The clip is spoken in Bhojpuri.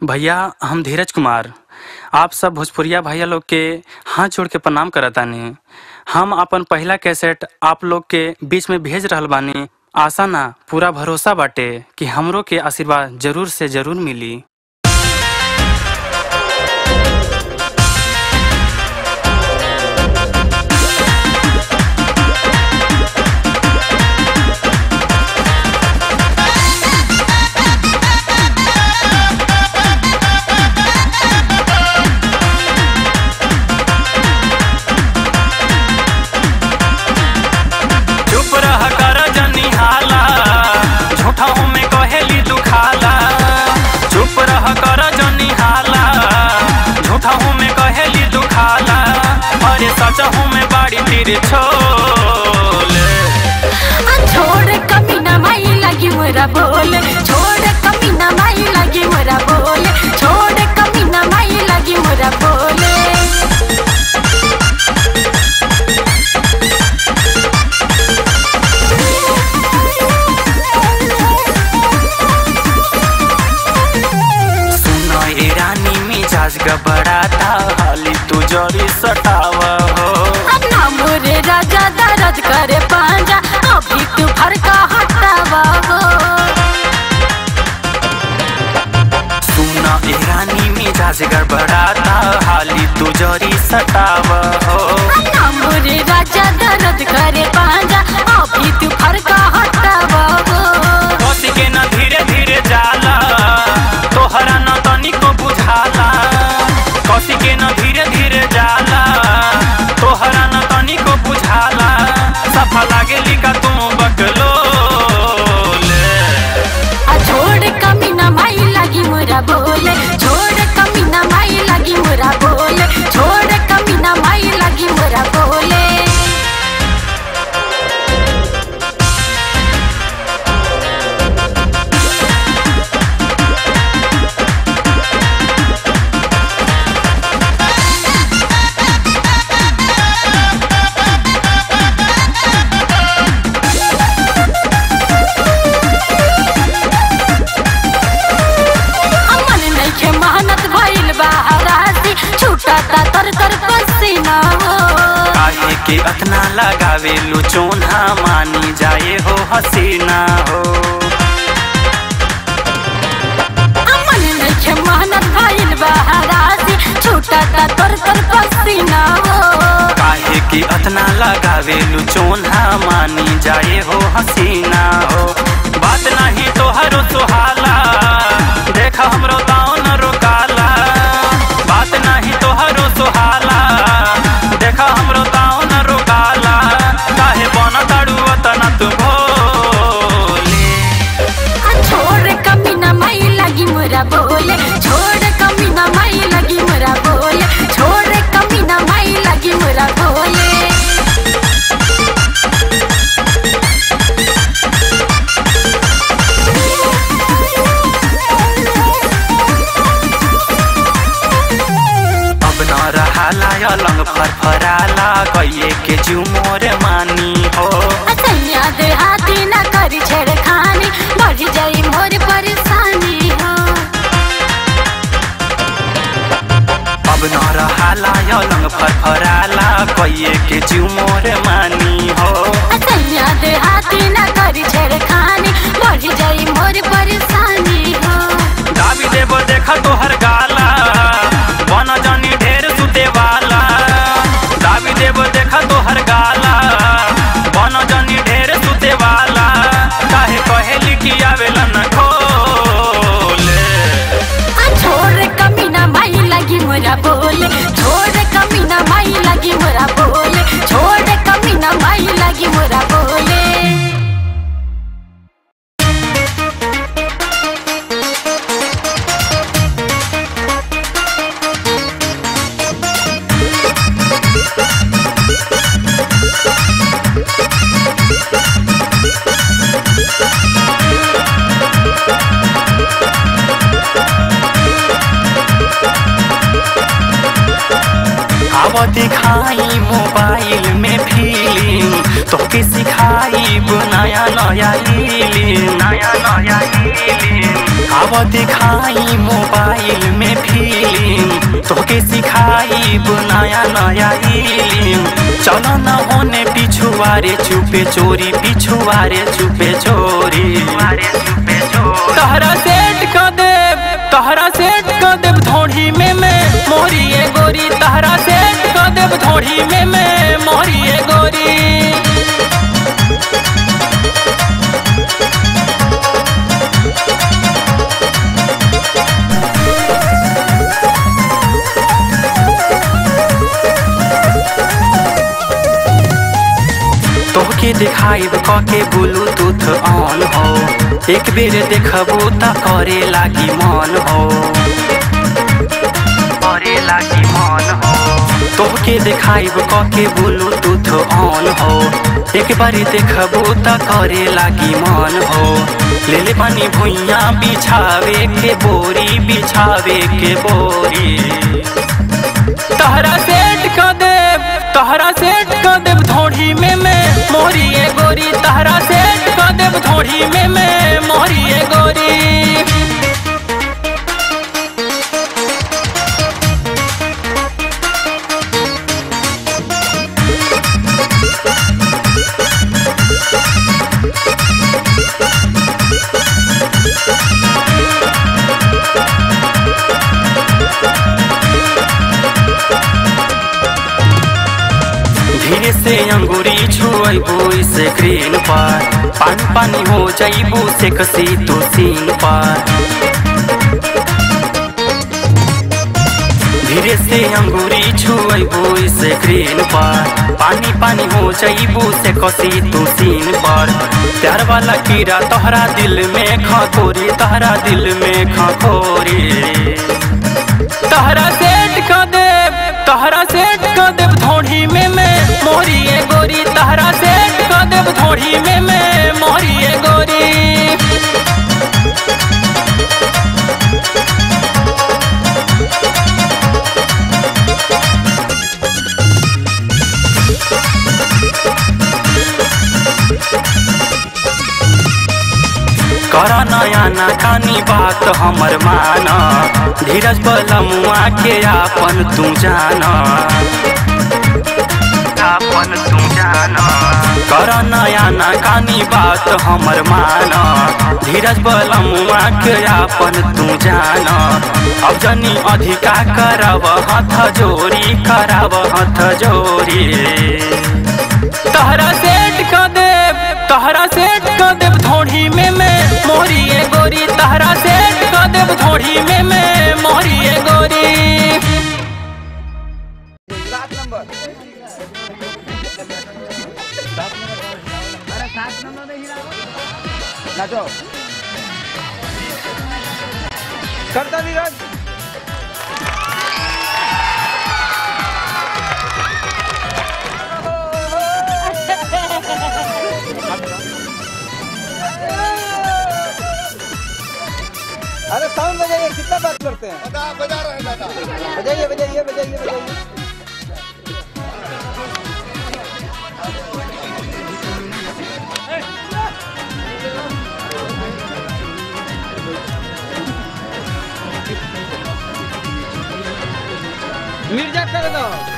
भैया हम धीरज कुमार आप सब भोजपुरिया भैया लोग के हाथ जोड़ के प्रणाम करतानी। हम अपन पहला कैसेट आप लोग के बीच में भेज रहल बानी। आशा ना पूरा भरोसा बाटे कि हमरो के आशीर्वाद जरूर से जरूर मिली। सचहू में बाड़ी तेरे छोड़ कमी ना माई लगी मोरा बोले, छोड़ कमी ना माई लगी मोरा बोले, छोड़ कमी ना माई लगी मोरा बोले। सुनो ए रानी मिजाज गबड़ाता हाली तू जरी सटावा हो। ना मोरे राजा दर्द करे पांजा अभी तू फरका हटावा हो। सुनो ए रानी मिजाज गड़बड़ाता हाली तू जरी सटावा हो। ना मोरे राजा दर्द करे पांजा अभी तू फरका हटावा हो। बस के न धीरे धीरे जाला तोहरा न तनिको बुझाला। कसी के न धीरे धीरे जाला तोहरा न तनिको बुझाला। सफा लागे लिका तू बकलो छोड़ कमी ना माई लगी मोरा बोले, छोड़ कमी ना माई लगी मोरा बोले, छोड़ कमी ना माई लगी मोरा बोले। काहे के अतना लगावे लो चोन्हा मानी जाए हो हसीना हो। अमन नइखे मेहनत भइल बा हरासी छूटता तर तर पसीना हो। काहे के अतना लगावे लो चोन्हा मानी जाए हो हसीना हो। बात नहीं तोहरो सुहाला देखा हमरो दाव न रोकाला। बात नहीं तोहरो सुहाला देखा हमरो दाव न रोकाला। काहे बन ताड़ू तना तू भोले। छोड़ कमी ना माई लगी मोरा बोले, छोड़ कमी ना माई लगी मोरा बोले, छोड़ कमी ना माई लगी मोरा बोले। लंग फरफराला कहिए के जुमोर मानी हो। सैया दे हाथी ना करी छेड़खानी बढ़ जाई मोर परेशानी हो। अब न रहाला लंग फरफराला कहिए के जुमोर मानी हो। सैया दे हाथी ना करी छेड़खानी बढ़ जाई मोर परेशानी हो। दाबी देबो देखा तोहर गाला बन जानी ढेर सुते वाला। दाबी देबो देखा तोहर गाला बन जानी ढेर सुते वाला। काहे कहेली कि आवेला न खोले। छोड़ कमी ना माई लगी मोरा बोले, छोड़ कमी ना माई लगी मोरा बोले, छोड़ कमी ना माई लगी मोरा बोले। दिखा दिखाई मोबाइल में फिल्म, तोहके सिखाई नया नया इल्म, नया नया इल्म। आव दिखाई मोबाइल में फिल्म, तोहके सिखाई नया नया इल्म। चलो न होने पिछुआरे चुपे चोरी, पिछुआरे चुपे चोरी। तहरा सेट कर देव, तहरा सेट कर देव धोड़ी में मैं मोरी ए गोरी। तहरा सेट कर देव धोड़ी में मैं मोरी ए गोरी। तोहके दिखाई के ब्लूटूथ ऑन हो, एक बेर देखबू त करे लागी मन हो, करे लागी मन हो। तोहके दिखाई के ब्लूटूथ ऑन हो, एक बार देखबू त करे लागी मन हो। ले ले पानी भुइया बिछावे के बोरी, बिछावे के बोरी। तहरा सेट कर देव, तहरा सेट कर देव धोड़ी में मैं मोरी ए गोरी। तहरा सेट कर देव धोड़ी में मैं मोरी ए गोरी। धीरे से अंगूरी छुएबू स्क्रीन पर, पानी पानी हो जाइबू से कसी तो सीन पर। धीरे से अंगूरी छुएबू स्क्रीन पर, पानी पानी हो जाइबू से कसी तो सीन पर। प्यार वाला कीड़ा तोहरा दिल में खखोरी, तोहरा दिल में खखोरी। तहरा सेट कर देव, तहरा सेट कर देव धोड़ी में मैं मोरी ए गोरी। तहरा सेट कर देव धोड़ी में मैं मोरी ए गोरी। कर नया ना कानी बात हमर माना, धीरज बलमुआ के आपन तू जाना, आपन तू जाना। कर नया ना कानी बात हमर माना, धीरज बलमुआ के आपन तू जाना। अब जनी अधिका करब हाथ जोरी, करब हाथ जोरी। तहरा सेट कर देव, तहरा सेट कर देव धोड़ी में मैं मोरी ए गोरी। तहरा सेट कर देव धोड़ी में मैं मोरी ए गोरी। नाचो करता नीरज। अरे साउंड बजाइए, कितना बात करते हैं। बजा रहे हैं दादा, बजाइए बजाइए बजाइए बजाइए। मिर्जा कर दो।